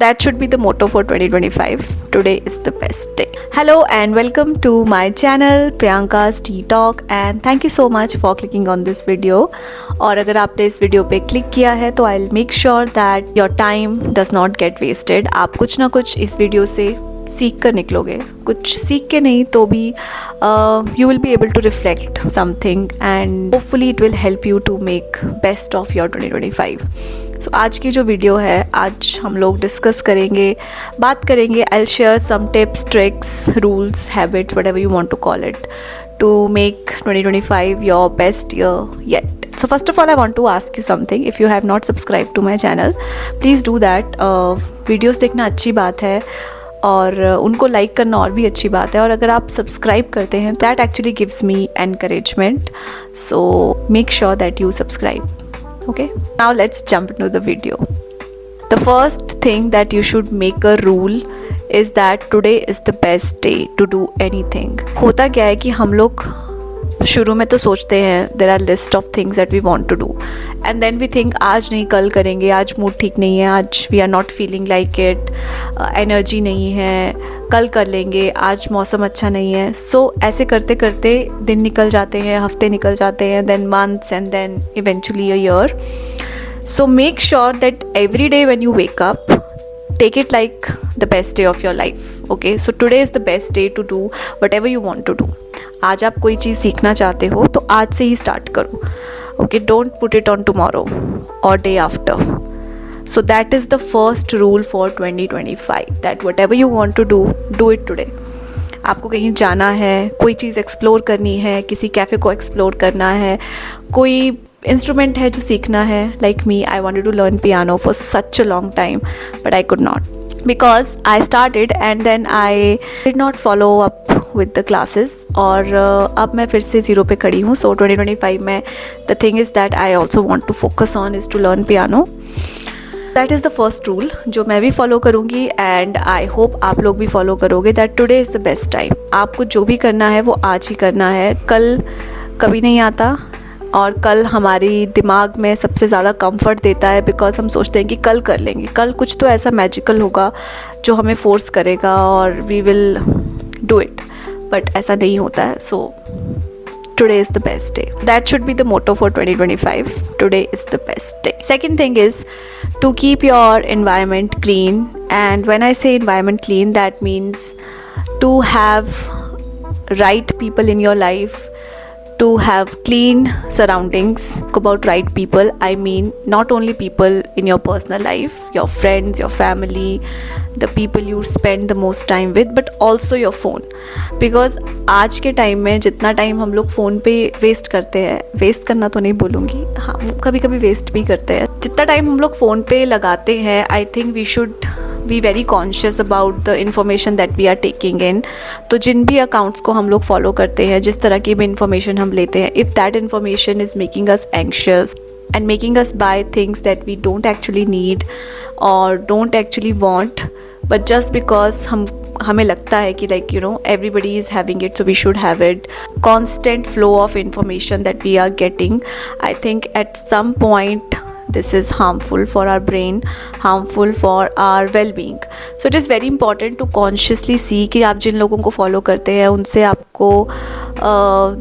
That should be the motto for 2025. Today is the best day. Hello and welcome to my channel Priyanka's Tea Talk and thank you so much for clicking on this video. और अगर आपने इस video पे click किया है तो I'll make sure that your time does not get wasted. आप कुछ ना कुछ इस वीडियो से सीख कर निकलोगे, कुछ सीख के नहीं तो भी you will be able to reflect something and hopefully it will help you to make best of your 2025. So आज की जो वीडियो है, आज हम लोग डिस्कस करेंगे, बात करेंगे. I'll share some tips, tricks, rules, habits, whatever you want to call it, to make 2025 your best year yet. So first of all, I want to ask you something. If you have not subscribed to my channel, please do that. Videos देखना अच्छी बात है और उनको like करना और भी अच्छी बात है. और अगर आप सब्सक्राइब करते हैं, that actually gives me encouragement. So make sure that you subscribe. Okay, now let's jump into the video. The first thing that you should make a rule is that today is the best day to do anything. होता क्या है कि हम लोग शुरू में तो सोचते हैं there are list of things that we want to do and then we think आज नहीं कल करेंगे, आज मूड ठीक नहीं है, आज we are not feeling like it, energy नहीं है, कल कर लेंगे, आज मौसम अच्छा नहीं है. सो ऐसे करते करते दिन निकल जाते हैं, हफ्ते निकल जाते हैं, then months and then eventually a year. So make sure that every day when you wake up, take it like the best day of your life. Okay, so today is the best day to do whatever you want to do. आज आप कोई चीज़ सीखना चाहते हो तो आज से ही start करो. Okay, don't put it on tomorrow or day after. So that is the first rule for 2025, that whatever you want to do it today. आपको कहीं जाना है, कोई चीज़ एक्सप्लोर करनी है, किसी कैफ़े को एक्सप्लोर करना है, कोई इंस्ट्रूमेंट है जो सीखना है. Like me, I wanted to learn piano for such a long time but I could not because I started and then I did not follow up with the classes. और अब मैं फिर से ज़ीरो पे खड़ी हूँ. सो 2025 में the thing is that I also want to focus on is to learn piano. That is the first rule जो मैं भी फॉलो करूँगी एंड आई होप आप लोग भी फॉलो करोगे. That today is the best time. आपको जो भी करना है वो आज ही करना है. कल कभी नहीं आता और कल हमारी दिमाग में सबसे ज़्यादा कंफर्ट देता है बिकॉज हम सोचते हैं कि कल कर लेंगे, कल कुछ तो ऐसा मैजिकल होगा जो हमें फोर्स करेगा और we will do it. But ऐसा नहीं होता है. सो today is the best day. That should be the motto for 2025. Today is the best day. Second thing is to keep your environment clean. And when I say environment clean, that means to have right people in your life, to have clean surroundings. About right people, I mean not only people in your personal life, your friends, your family, the people you spend the most time with, but also your phone. Because आज के time में जितना time हम लोग phone पे waste करते हैं, waste करना तो नहीं बोलूँगी, हाँ कभी कभी वेस्ट भी करते हैं, जितना टाइम हम लोग फ़ोन पे लगाते हैं, I think we should be very conscious about the information that we are taking in. तो जिन भी अकाउंट्स को हम लोग फॉलो करते हैं, जिस तरह की भी इन्फॉर्मेशन हम लेते हैं, if that information is making us anxious and making us buy things that we don't actually need or don't actually want, but just because हमें लगता है कि like you know everybody is having it so we should have it. Constant flow of information that we are getting, I think at some point this is harmful for our brain, harmful for our well-being. So it is very important to consciously see कि आप जिन लोगों को follow करते हैं उनसे आपको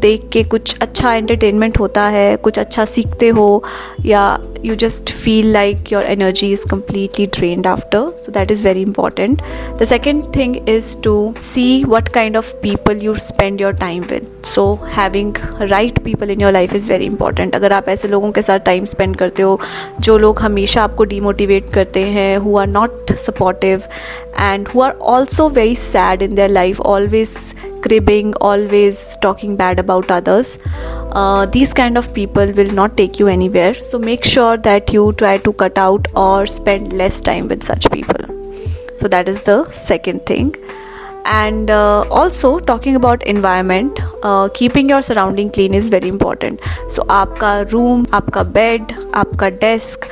देख के कुछ अच्छा एंटरटेनमेंट होता है, कुछ अच्छा सीखते हो, या you just feel like your energy is completely drained after. So that is very important. The second thing is to see what kind of people you spend your time with. So having right people in your life is very important. अगर आप ऐसे लोगों के साथ time spend करते हो जो लोग हमेशा आपको डिमोटिवेट करते हैं, who are not supportive and who are also very sad in their life, always cribbing, always talking bad about others, these kind of people will not take you anywhere. So make sure that you try to cut out or spend less time with such people. So that is the second thing. And also talking about environment, keeping your surrounding clean is very important. So आपका room, आपका bed, आपका desk,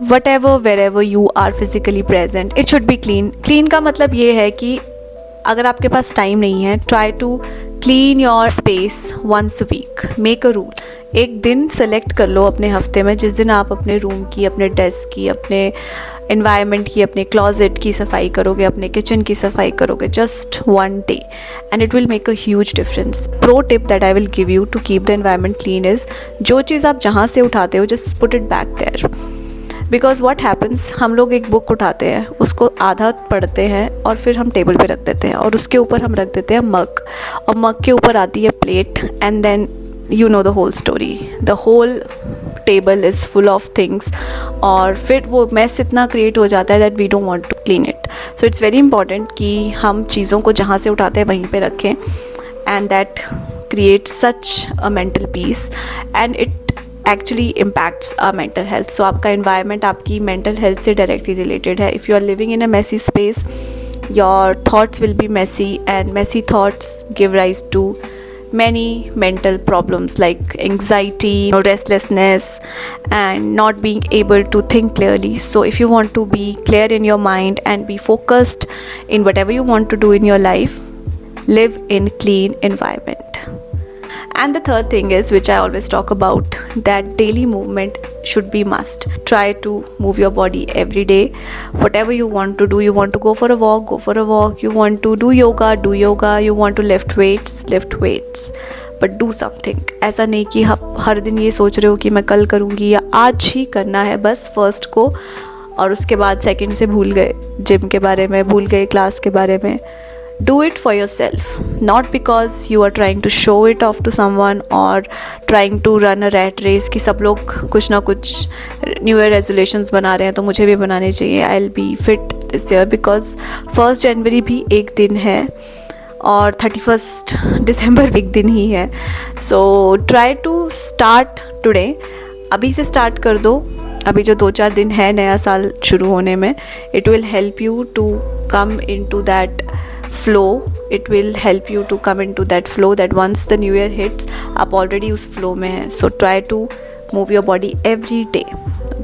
whatever, wherever you are physically present, it should be clean. Clean का मतलब ये है कि अगर आपके पास टाइम नहीं है, try to clean your space once a week. Make a rule. एक दिन सेलेक्ट कर लो अपने हफ्ते में जिस दिन आप अपने रूम की, अपने डेस्क की, अपने एनवायरनमेंट की, अपने क्लोजेट की सफाई करोगे, अपने किचन की सफाई करोगे, just 1 day, and it will make a huge difference. Pro tip that I will give you to keep the environment clean is, जो चीज़ आप जहाँ से उठाते हो just put it back there. Because what happens, हम लोग एक बुक उठाते हैं, उसको आधा पढ़ते हैं और फिर हम टेबल पे रख देते हैं, और उसके ऊपर हम रख देते हैं मग, और मग के ऊपर आती है plate, and then you know the whole story. The whole table is full of things, और फिर वो मैस इतना क्रिएट हो जाता है that we don't want to clean it. So it's very important कि हम चीज़ों को जहाँ से उठाते हैं वहीं पे रखें, and that creates such a mental peace, and it actually impacts our mental health. So आपका इन्वायरमेंट आपकी मेंटल हेल्थ से डायरेक्टली रिलेटेड है. If you are living in a messy space, your thoughts will be messy, and messy thoughts give rise to many mental problems like anxiety, restlessness, and not being able to think clearly. So if you want to be clear in your mind and be focused in whatever you want to do in your life, live in clean environment. And the third thing is, which I always talk about, that daily movement should be must. Try to move your body every day. Whatever you want to do, you want to go for a walk, go for a walk. You want to do yoga. You want to lift weights. But do something. ऐसा नहीं कि आप हर दिन ये सोच रहे हो कि मैं कल करूँगी या आज ही करना है बस फर्स्ट को, और उसके बाद सेकंड से भूल गए जिम के बारे में, भूल गए क्लास के बारे में. Do it for yourself, not because you are trying to show it off to someone or trying to run a rat race कि सब लोग कुछ ना कुछ न्यू ईयर रेजोल्यूशंस बना रहे हैं तो मुझे भी बनाने चाहिए. I'll be fit this year because 1st जनवरी भी एक दिन है और 31st दिसंबर भी एक दिन ही है. So try to start today. अभी से स्टार्ट कर दो. अभी जो 2-4 दिन है नया साल शुरू होने में, it will help you to come into that flow. It will help you to come into that flow that once the new year hits, आप already उस flow में हैं. So try to move your body every day.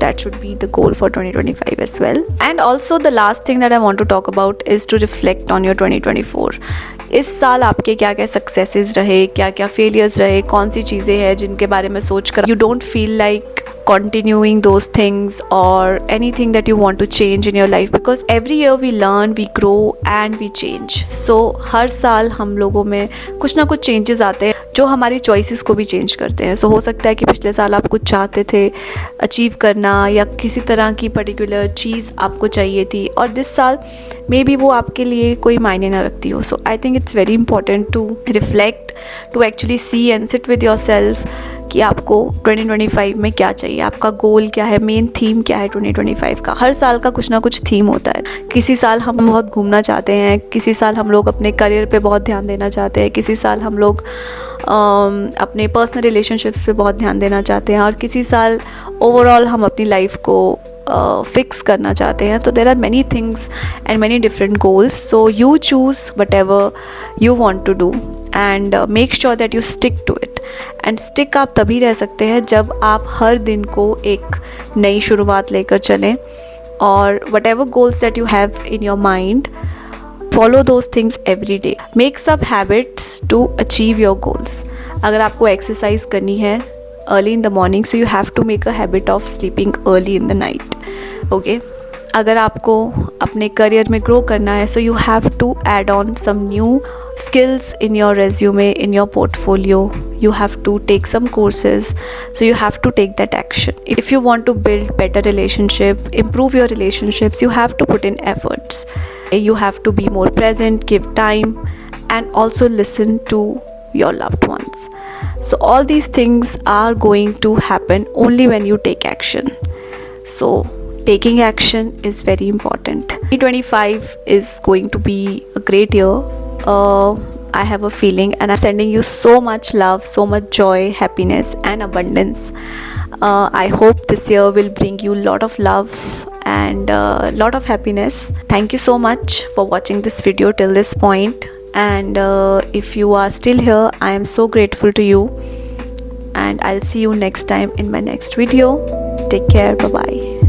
That should be the goal for 2025 as well. And also the last thing that I want to talk about is to reflect on your 2024. इस साल आपके क्या क्या successes रहे, क्या क्या failures रहे, कौन सी चीज़ें हैं जिनके बारे में सोच कर you don't feel like continuing those things or anything that you want to change in your life, because every year we learn, we grow and we change. So हर साल हम लोगों में कुछ ना कुछ changes आते हैं जो हमारी choices को भी change करते हैं. So हो सकता है कि पिछले साल आप कुछ चाहते थे achieve करना या किसी तरह की particular चीज़ आपको चाहिए थी, और this साल मे बी वो आपके लिए कोई मायने ना रखती हो. So I think it's very important to reflect, to actually see and sit with yourself कि आपको 2025 में क्या चाहिए, आपका गोल क्या है, मेन थीम क्या है 2025 का. हर साल का कुछ ना कुछ थीम होता है. किसी साल हम बहुत घूमना चाहते हैं, किसी साल हम लोग अपने करियर पे बहुत ध्यान देना चाहते हैं, किसी साल हम लोग अपने पर्सनल रिलेशनशिप्स पे बहुत ध्यान देना चाहते हैं, और किसी साल ओवरऑल हम अपनी लाइफ को फिक्स करना चाहते हैं. तो there are many things and many different goals. So you choose whatever you want to do and make sure that you stick to it. And stick आप तभी रह सकते हैं जब आप हर दिन को एक नई शुरुआत लेकर चलें, और what ever goals that you have in your mind, follow those things every day. Make some habits to achieve your goals. अगर आपको एक्सरसाइज करनी है early in the morning, so you have to make a habit of sleeping early in the night. Okay? अगर आपको अपने career में grow करना है, so you have to add on some new skills in your resume, in your portfolio. You have to take some courses, so you have to take that action. If you want to build better relationship, improve your relationships, you have to put in efforts. You have to be more present, give time, and also listen to your loved ones. So all these things are going to happen only when you take action. So taking action is very important. 2025 is going to be a great year. I have a feeling, and I'm sending you so much love, so much joy, happiness and abundance. I hope this year will bring you a lot of love and a lot of happiness. Thank you so much for watching this video till this point, and if you are still here, I am so grateful to you, and I'll see you next time in my next video. Take care. Bye bye.